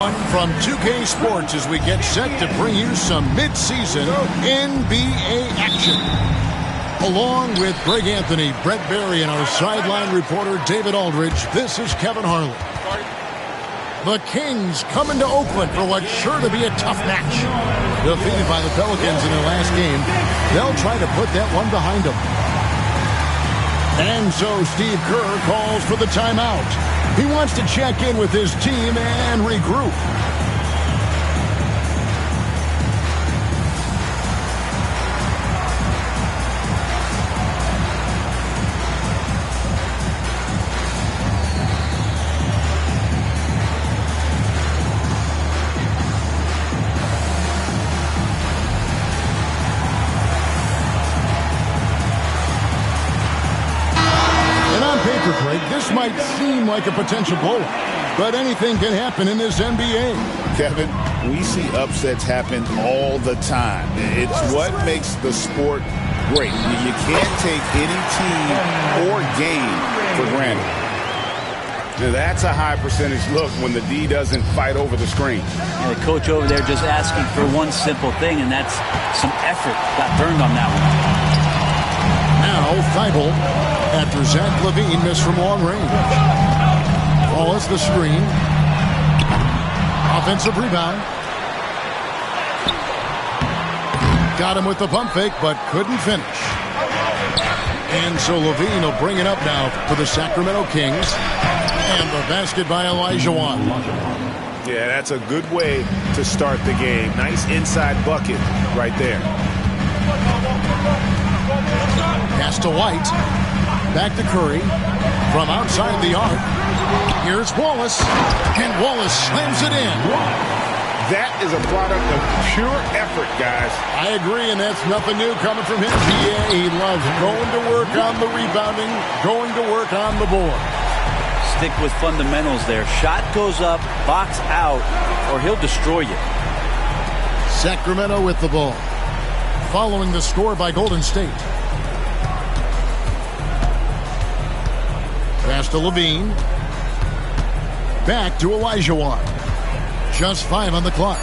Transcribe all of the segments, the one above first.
From 2K Sports as we get set to bring you some mid-season NBA action. Along with Greg Anthony, Brett Barry, and our sideline reporter David Aldridge, this is Kevin Harlan. The Kings coming to Oakland for what's sure to be a tough match. Defeated by the Pelicans in their last game, they'll try to put that one behind them. And so Steve Kerr calls for the timeout. He wants to check in with his team and regroup. This might seem like a potential blowout, but anything can happen in this NBA. Kevin, we see upsets happen all the time. It's what makes the sport great. You can't take any team or game for granted. That's a high percentage look when the D doesn't fight over the screen. The coach over there just asking for one simple thing, and that's some effort. Got burned on that one. Now Thibault, after Zach LaVine missed from long range. Wallace the screen. Offensive rebound. Got him with the pump fake, but couldn't finish. And so LaVine will bring it up now for the Sacramento Kings. And the basket by Elijah Wan. Yeah, that's a good way to start the game. Nice inside bucket right there. Pass to White. Back to Curry. From outside the arc. Here's Wallace. And Wallace slams it in. That is a product of pure effort, guys. I agree, and that's nothing new coming from him. Yeah, he loves going to work on the rebounding, going to work on the board. Stick with fundamentals there. Shot goes up, box out, or he'll destroy you. Sacramento with the ball. Following the score by Golden State. Pass to LaVine. Back to Elijah Wan. Just 5 on the clock.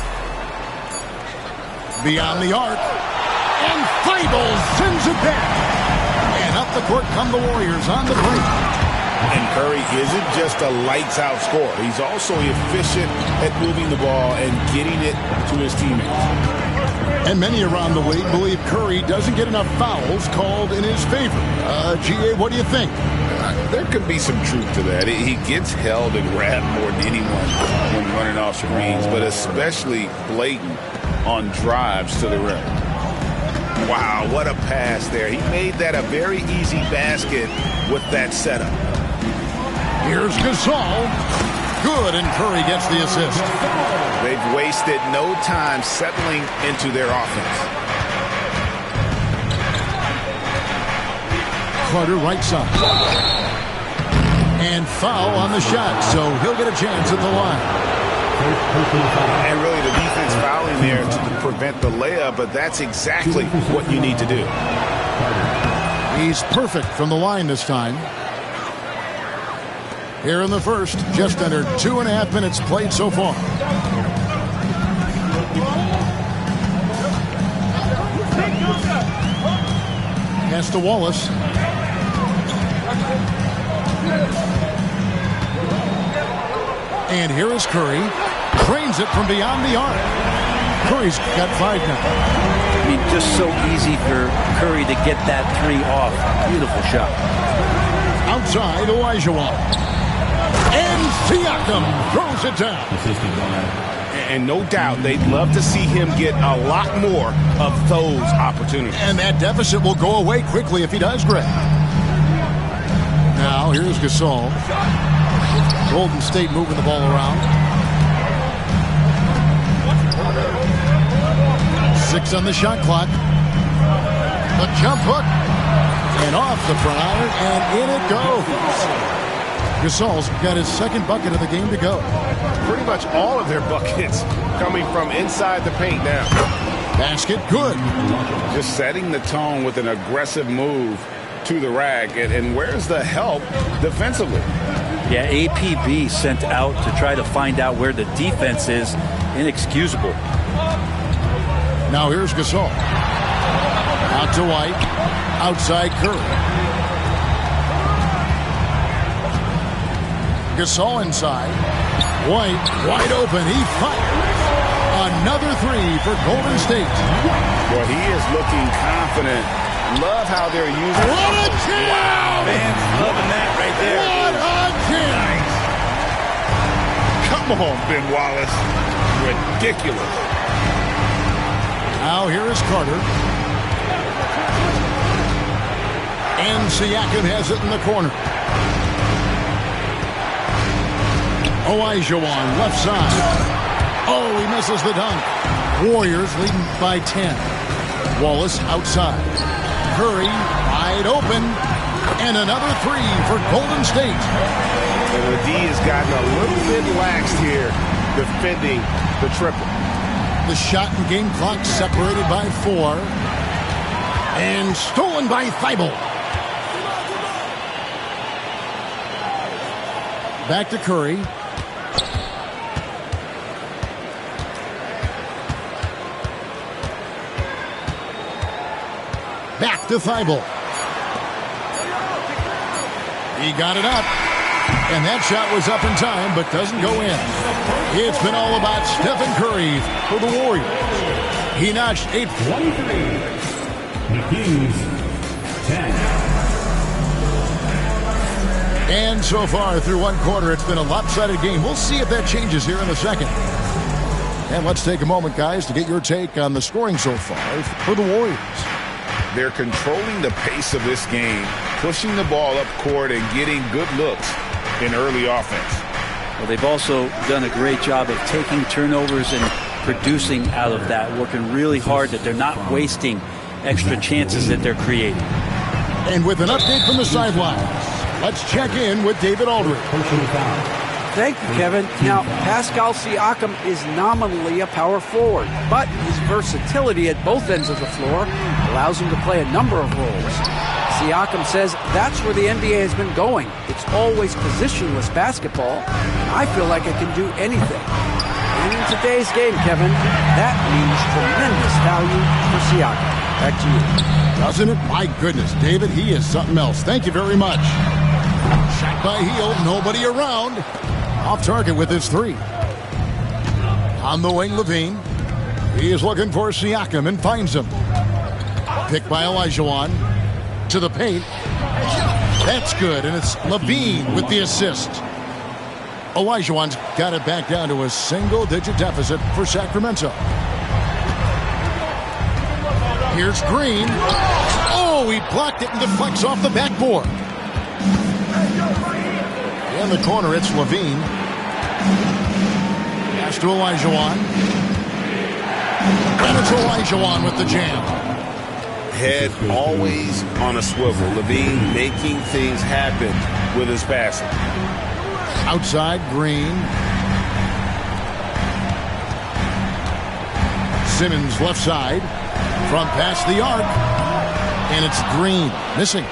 Beyond the arc. And Thibault sends it back. And up the court come the Warriors on the break. And Curry isn't just a lights-out scorer. He's also efficient at moving the ball and getting it to his teammates. And many around the league believe Curry doesn't get enough fouls called in his favor. G.A., what do you think? There could be some truth to that. He gets held and grabbed more than anyone when running off screens, but especially blatant on drives to the rim. Wow, what a pass there. He made that a very easy basket with that setup. Here's Gasol. Good, and Curry gets the assist. They've wasted no time settling into their offense. Carter right side. And foul on the shot, so he'll get a chance at the line. And really the defense fouling there to prevent the layup, but that's exactly what you need to do. He's perfect from the line this time. Here in the first, just under 2.5 minutes played so far. Pass to Wallace. And here is Curry. Trains it from beyond the arc. Curry's got 5 now. I mean, just so easy for Curry to get that 3 off. Beautiful shot. Outside, Elijah Wan. And Siakam throws it down. And no doubt they'd love to see him get a lot more of those opportunities. And that deficit will go away quickly if he does, Greg. Now, here's Gasol. Golden State moving the ball around. 6 on the shot clock. The jump hook. And off the prior, and in it goes. Gasol's got his second bucket of the game to go. Pretty much all of their buckets coming from inside the paint now. Basket good. Just setting the tone with an aggressive move to the rack. And where's the help defensively? Yeah, APB sent out to try to find out where the defense is. Inexcusable. Now here's Gasol. Out to White. Outside Curry. Gasol inside. White wide open. He fires. Another three for Golden State. Well, he is looking confident. Love how they're using it. What a jam! Wow, Man, loving that right there. What a jam! Come on, Ben Wallace. Ridiculous. Now here is Carter. And Siakam has it in the corner. Olajuwon left side. Oh, he misses the dunk. Warriors leading by 10. Wallace outside. Curry wide open. And another three for Golden State. And the D has gotten a little bit lax here defending the triple. The shot and game clock separated by 4. And stolen by Thibault. Back to Curry. Back to Thibault. He got it up. And that shot was up in time, but doesn't go in. It's been all about Stephen Curry for the Warriors. He notched 8. 23. The Kings, 10. And so far through one quarter, it's been a lopsided game. We'll see if that changes here in a second. And let's take a moment, guys, to get your take on the scoring so far for the Warriors. They're controlling the pace of this game, pushing the ball up court and getting good looks in early offense. Well, they've also done a great job of taking turnovers and producing out of that, working really hard that they're not wasting extra chances that they're creating. And with an update from the sidelines, let's check in with David Aldridge. Thank you, Kevin. Now, Pascal Siakam is nominally a power forward, but his versatility at both ends of the floor allows him to play a number of roles. Siakam says that's where the NBA has been going. It's always positionless basketball. I feel like I can do anything. And in today's game, Kevin, that means tremendous value for Siakam. Back to you. Doesn't it? My goodness, David, he is something else. Thank you very much. Shot by Hield, nobody around. Off target with his three. On the wing, Levine. He is looking for Siakam and finds him. Picked by Olajuwon. To the paint. That's good, and it's Levine with the assist. Olajuwon's got it back down to a single-digit deficit for Sacramento. Here's Green. Oh, he blocked it and deflects off the backboard. In the corner, it's Levine. Pass to Olajuwon. And it's Olajuwon with the jam. Head always on a swivel. Levine making things happen with his passing. Outside, Green. Simmons left side. Front past the arc. And it's Green. Missing.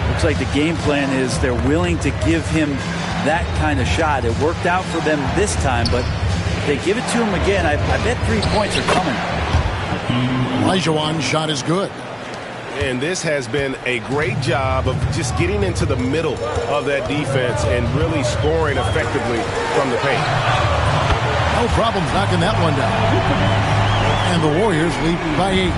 Looks like the game plan is they're willing to give him that kind of shot. It worked out for them this time, but if they give it to him again, I bet 3 points are coming. Olajuwon's shot is good. And this has been a great job of just getting into the middle of that defense and really scoring effectively from the paint. No problems knocking that one down. And the Warriors lead by 8.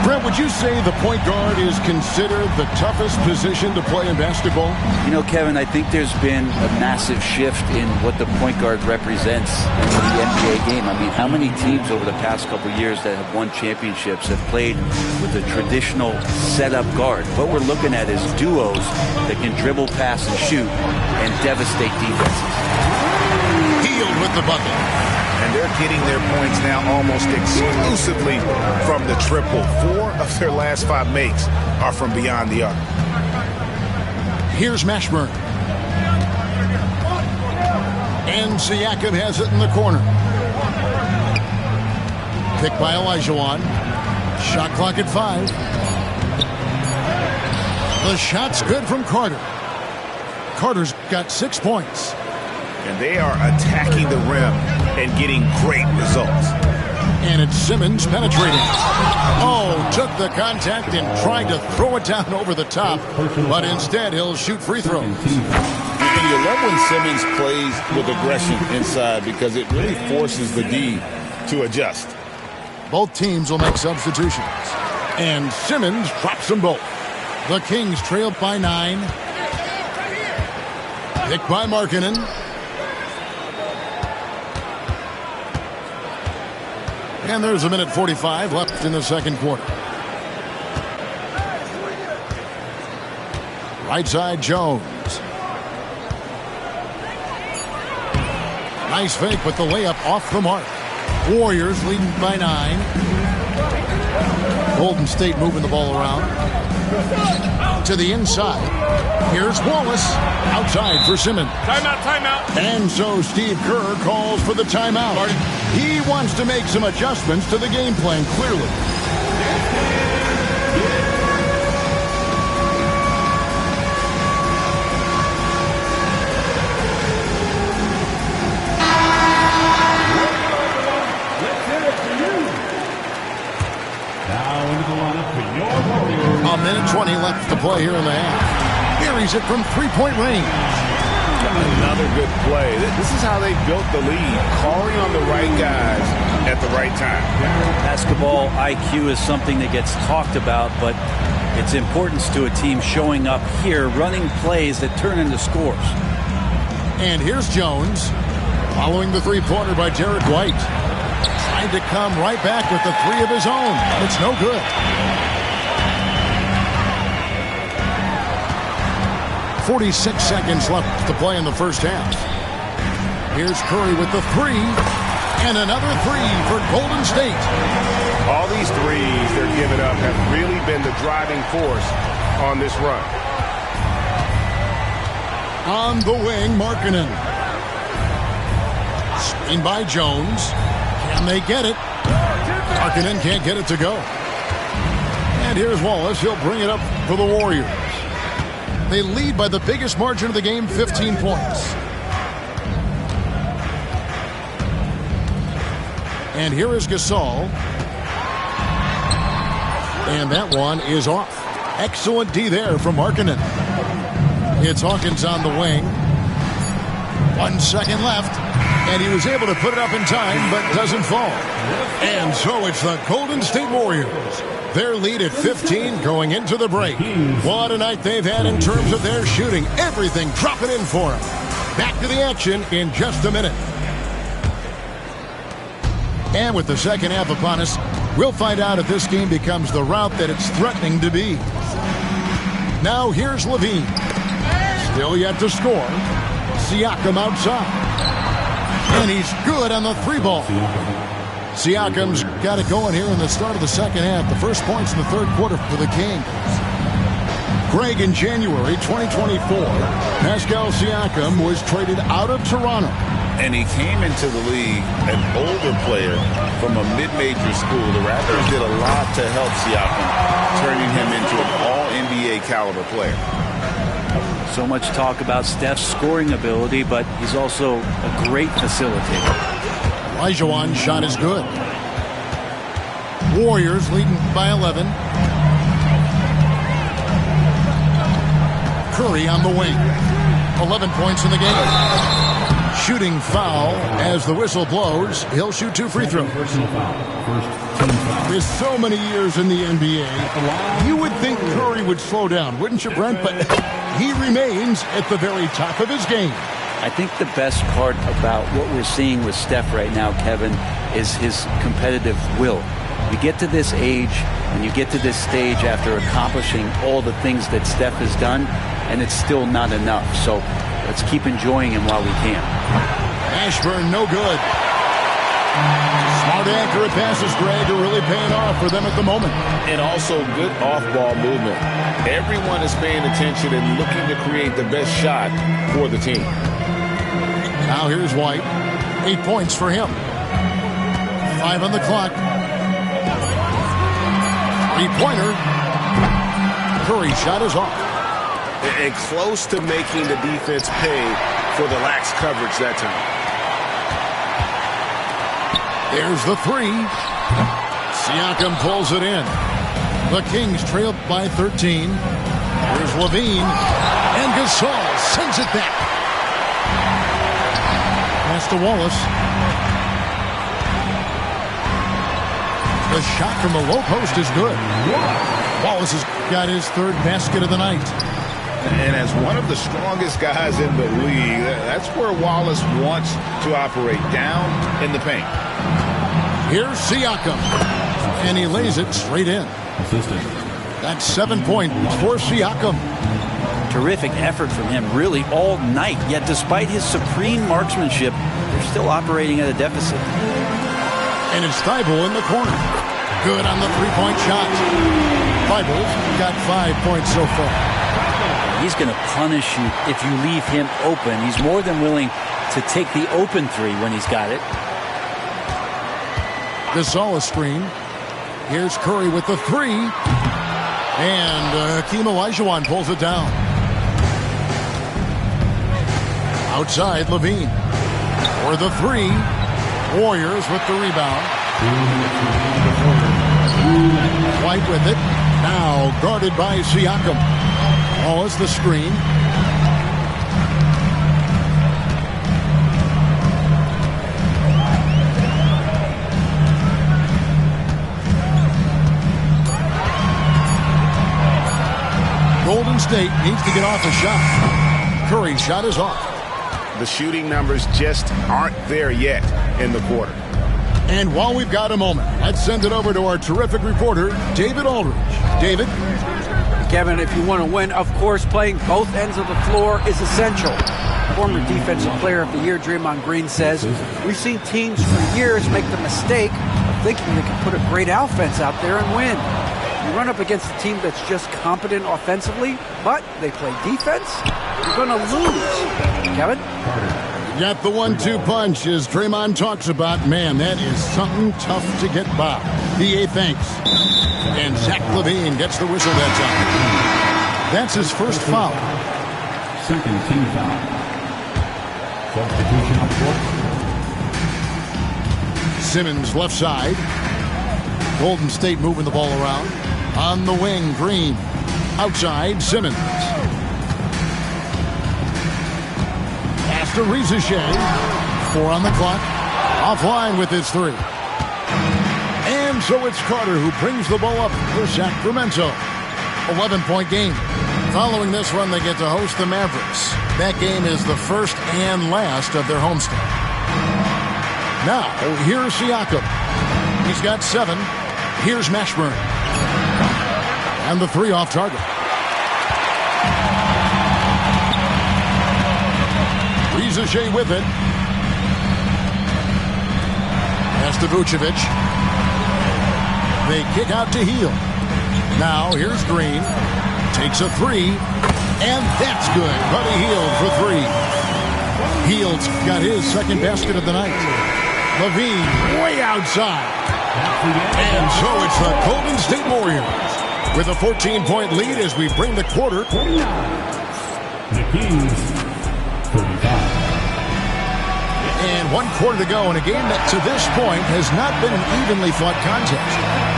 Brett, would you say the point guard is considered the toughest position to play in basketball? You know, Kevin, I think there's been a massive shift in what the point guard represents in the NBA game. I mean, how many teams over the past couple of years that have won championships have played with a traditional setup guard? What we're looking at is duos that can dribble, pass, and shoot and devastate defenses. Hield with the bucket. And they're getting their points now almost exclusively from the triple. 4 of their last 5 makes are from beyond the arc. Here's Mashburn. And Siakam has it in the corner. Picked by Olajuwon. Shot clock at 5. The shot's good from Carter. Carter's got 6 points. And they are attacking the rim and getting great results. And it's Simmons penetrating. Oh, took the contact and tried to throw it down over the top. But instead, he'll shoot free throws. And you love when Simmons plays with aggression inside because it really forces the D to adjust. Both teams will make substitutions. And Simmons drops them both. The Kings trail by 9. Picked by Markkanen. And there's 1:45 left in the second quarter. Right side, Jones. Nice fake, but the layup off the mark. Warriors leading by 9. Golden State moving the ball around. To the inside. Here's Wallace. Outside for Simmons. Timeout. And so Steve Kerr calls for the timeout. He wants to make some adjustments to the game plan, clearly. Now into the lineup for your Warriors. 1:20 left to play here in the half. Carries it from three-point range. Another good play. This is how they built the lead, calling on the right guys at the right time. Basketball IQ is something that gets talked about, but its importance to a team showing up here, running plays that turn into scores. And here's Jones, following the three-pointer by Derek White. Trying to come right back with the three of his own. It's no good. 46 seconds left to play in the first half. Here's Curry with the three. And another three for Golden State. All these threes they're giving up have really been the driving force on this run. On the wing, Markkanen. Screen by Jones. Can they get it? Markkanen can't get it to go. And here's Wallace. He'll bring it up for the Warriors. They lead by the biggest margin of the game, 15 points. And here is Gasol. And that one is off. Excellent D there from Markkanen. It's Hawkins on the wing. 1 second left. And he was able to put it up in time, but doesn't fall. And so it's the Golden State Warriors. Their lead at 15 going into the break. What a night they've had in terms of their shooting. Everything dropping in for them. Back to the action in just a minute. And with the second half upon us, we'll find out if this game becomes the route that it's threatening to be. Now here's Levine. Still yet to score. Siakam outside. And he's good on the three ball. Siakam's got it going here in the start of the second half. The first points in the third quarter for the Kings. Greg, in January 2024, Pascal Siakam was traded out of Toronto. And he came into the league an older player from a mid-major school. The Raptors did a lot to help Siakam, turning him into an all-NBA caliber player. So much talk about Steph's scoring ability, but he's also a great facilitator. Olajuwon's shot is good. Warriors leading by 11. Curry on the wing. 11 points in the game. Shooting foul as the whistle blows. He'll shoot 2 free throws. With so many years in the NBA, you would think Curry would slow down, wouldn't you, Brent? But he remains at the very top of his game. I think the best part about what we're seeing with Steph right now, Kevin, is his competitive will. You get to this age and you get to this stage after accomplishing all the things that Steph has done, and it's still not enough. So let's keep enjoying him while we can. Ashburn, no good. Smart, accurate passes, Greg, are really paying off for them at the moment. And also good off-ball movement. Everyone is paying attention and looking to create the best shot for the team. Now here's White. 8 points for him. 5 on the clock. Three-pointer. Curry shot is off. and close to making the defense pay for the lax coverage that time. There's the three. Siakam pulls it in. The Kings trail by 13. Here's Levine. And Gasol sends it back. Pass to Wallace. The shot from the low post is good. Wallace has got his third basket of the night. And as one of the strongest guys in the league, that's where Wallace wants to operate, down in the paint. Here's Siakam. And he lays it straight in. That's 7 points for Siakam. Terrific effort from him, really, all night. Yet despite his supreme marksmanship, they're still operating at a deficit. And it's Thibault in the corner. Good on the three-point shot. Thibault's got 5 points so far. He's going to punish you if you leave him open. He's more than willing to take the open three when he's got it. Gasol a screen. Here's Curry with the three. And Hakeem Olajuwon pulls it down. Outside, Levine. For the three. Warriors with the rebound. White with it. Now guarded by Siakam. Wallace the screen. Golden State needs to get off a shot. Curry's shot is off. The shooting numbers just aren't there yet in the quarter. And while we've got a moment, let's send it over to our terrific reporter, David Aldridge. David? Kevin, if you want to win, of course, playing both ends of the floor is essential. Former Defensive Player of the Year Draymond Green says, we've seen teams for years make the mistake of thinking they can put a great offense out there and win. You run up against a team that's just competent offensively, but they play defense, you're going to lose. Kevin? Got the 1-2 punch as Draymond talks about. Man, that is something tough to get by. DA thanks. And Zach LaVine gets the whistle that time. That's his first foul. Second team foul. Substitution on court. Simmons left side. Golden State moving the ball around. On the wing, Green. Outside, Simmons. Pass to Reza Shea. 4 on the clock. Offline with his three. And so it's Carter who brings the ball up for Sacramento. 11-point game. Following this run, they get to host the Mavericks. That game is the first and last of their homestand. Now, here's Siakam. He's got 7. Here's Mashburn. And the three off target. Reza Shea with it. Pass to Vucevic. They kick out to Hield. Now here's Green. Takes a three. And that's good. Buddy Hield for 3. Hield's got his second basket of the night. Levine way outside. And so it's the Golden State Warriors with a 14-point lead as we bring the quarter. The Kings, 35. And 1 quarter to go in a game that to this point has not been an evenly fought contest.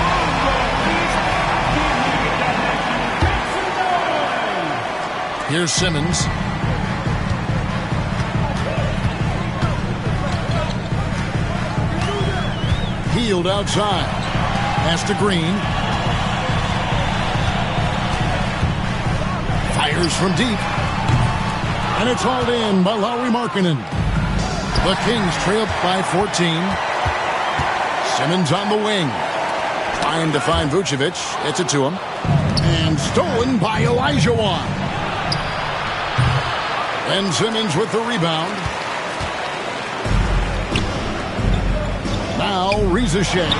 Here's Simmons. Hield outside. Pass to Green. Fires from deep. And it's hauled in by Lauri Markkanen. The Kings trail by 14. Simmons on the wing. Trying to find Vucevic. It's it to him. And stolen by Olajuwon. Ben Simmons with the rebound. Now Reza Shea.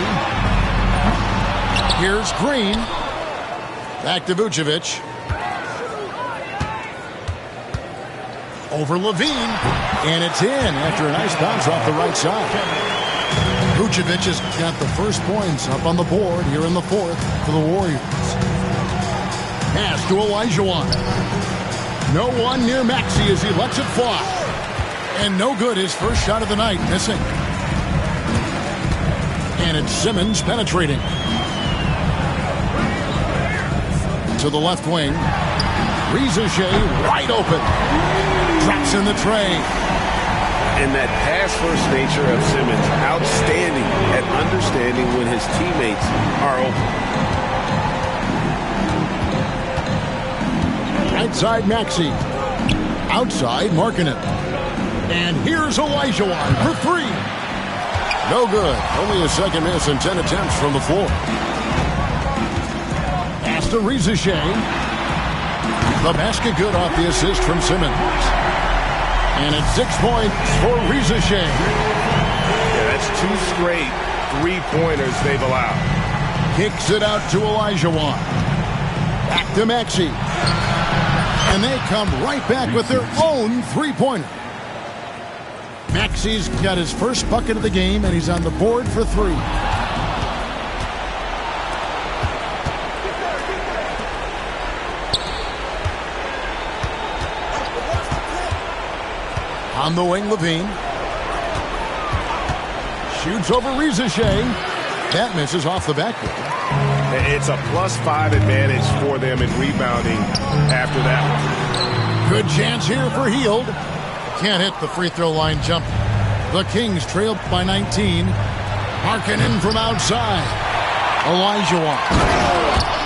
Here's Green. Back to Vucevic. Over Levine. And it's in after a nice bounce off the right side. Vucevic has got the first points up on the board here in the fourth for the Warriors. Pass to Olajuwon. No one near Maxey as he lets it fly. And no good, his first shot of the night, missing. And it's Simmons penetrating. To the left wing. Rizachet wide open. Drops in the tray. And that pass-first nature of Simmons, outstanding at understanding when his teammates are open. Right side Maxey. Outside Markkanen. And here's Olajuwon for three. No good. Only a second miss and 10 attempts from the floor. Pass to Rizachet. The basket good off the assist from Simmons. And it's 6 points for Rizachet. Yeah, that's 2 straight three-pointers they've allowed. Kicks it out to Olajuwon. Back to Maxey. And they come right back with their own three-pointer. Maxey's got his first bucket of the game, and he's on the board for 3. On the wing, Levine. Shoots over Rizachet. That misses off the backboard. It's a +5 advantage for them in rebounding after that one. Good chance here for Hield. Can't hit the free throw line jump. The Kings trail by 19. Markkanen from outside. Olajuwon.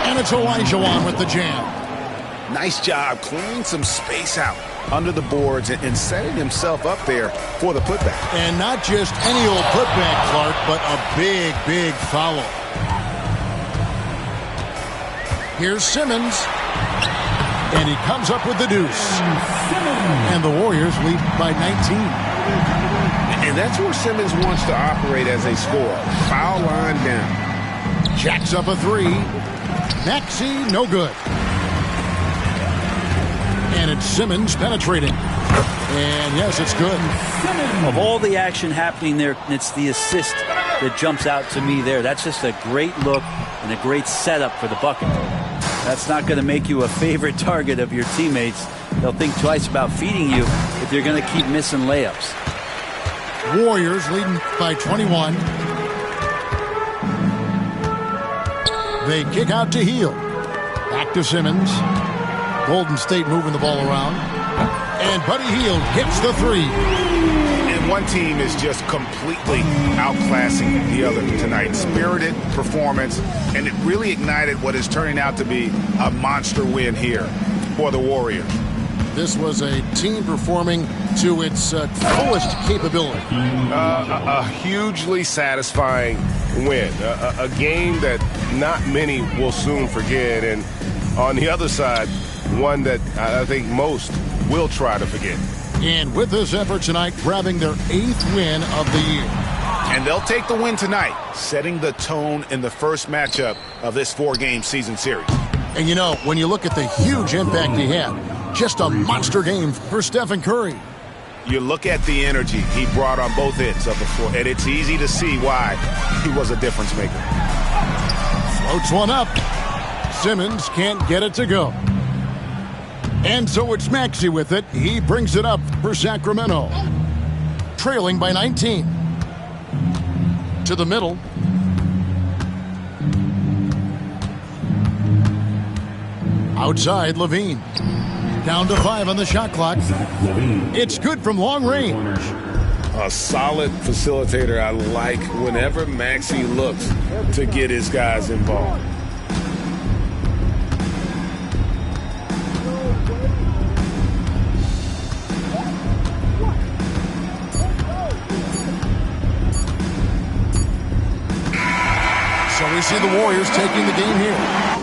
And it's Olajuwon with the jam. Nice job clearing some space out under the boards and setting himself up there for the putback. And not just any old putback, Clark, but a big, big foul. Here's Simmons. And he comes up with the deuce. And the Warriors lead by 19. And that's where Simmons wants to operate as a scorer. Foul line down. Jacks up a 3. Maxey, no good. And it's Simmons penetrating. And yes, it's good. Of all the action happening there, it's the assist that jumps out to me there. That's just a great look and a great setup for the bucket. That's not going to make you a favorite target of your teammates. They'll think twice about feeding you if you're going to keep missing layups. Warriors leading by 21. They kick out to Hield. Back to Simmons. Golden State moving the ball around. And Buddy Hield hits the 3. And one team is just completely outclassing the other tonight. Spirited performance, and it really ignited what is turning out to be a monster win here for the Warriors. This was a team performing to its fullest capability. A hugely satisfying win. A game that not many will soon forget. And on the other side, one that I think most will try to forget. And with this effort tonight, grabbing their 8th win of the year. And they'll take the win tonight, setting the tone in the first matchup of this 4-game season series. And you know, when you look at the huge impact he had, just a monster game for Stephen Curry. You look at the energy he brought on both ends of the floor, and it's easy to see why he was a difference maker. Floats one up. Simmons can't get it to go. And so it's Maxey with it. He brings it up for Sacramento. Trailing by 19. To the middle. Outside, Levine. Down to 5 on the shot clock. It's good from long range. A solid facilitator. I like whenever Maxey looks to get his guys involved. So we see the Warriors taking the game here.